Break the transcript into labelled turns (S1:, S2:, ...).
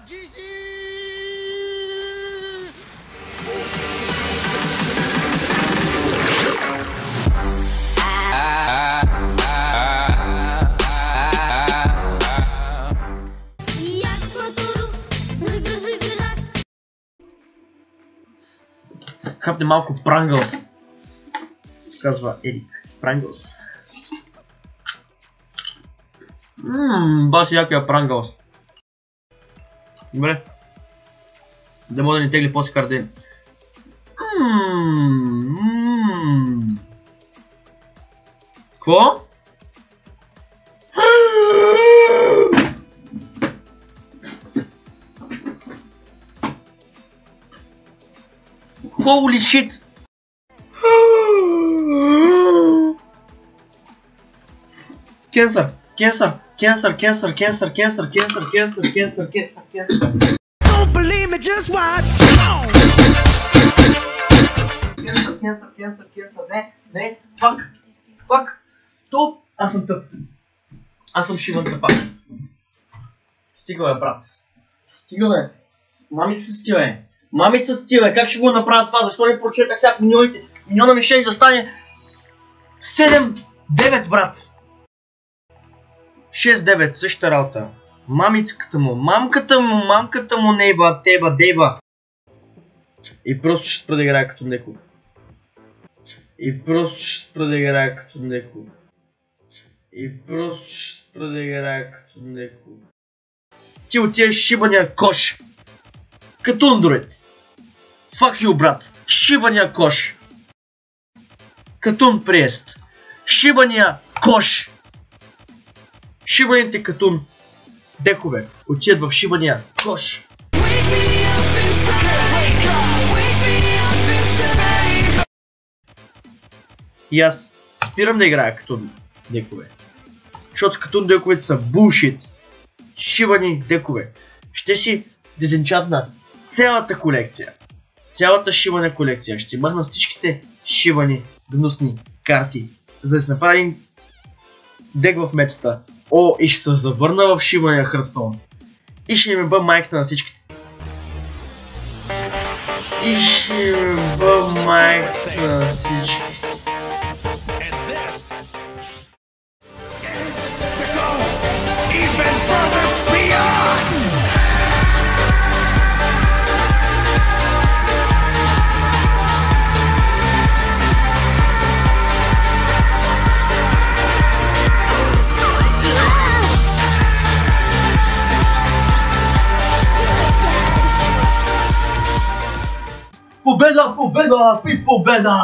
S1: GC! Хапне малко Прангълс. Се казва Ерик. Прангълс. Баси якия Прангълс. Добре. Да мога да ни тегли после карден. Кво? Holy shit! Cancer! Cancer! Cancer! Cancer! Cancer! Cancer! Cancer! Cancer! Cancer! Cancer! Cancer!
S2: Don't believe me, just watch!
S1: Cancer! Cancer! Cancer! Cancer! Не! Fuck! Fuck! Топ! Аз съм тъп. Аз съм шиван тъпак. Стига бе, брат. Стига бе. Мамица с ти бе. Мамица с ти бе. Как ще го направя това? Защо не прочетах сега миньоните? Миньона ми ще застане 7-9, брат. 6-9, същата работа. Мамицката му, мамката му, нейба, теба, дейба. И просто ще спра да играя като некои. И просто ще спра да играя като некои. Ти отиваш шибания кош. Като андроид. Fuck you, брат. Шибания кош. Катун приест. Шибания кош. Шибаните катун декове отиват в шибания кош. И аз спирам да играя катун декове. Защото катун дековете са булшит. Шибани декове. Ще си дезенчантна цялата колекция. Цялата шибана колекция. Ще си махна всичките шибани гнусни карти. За да се направи един дек в метата. О, и ще се завърна в шибания хръстон. И ще ми бъ майката на всичките. Победа, победа и победа!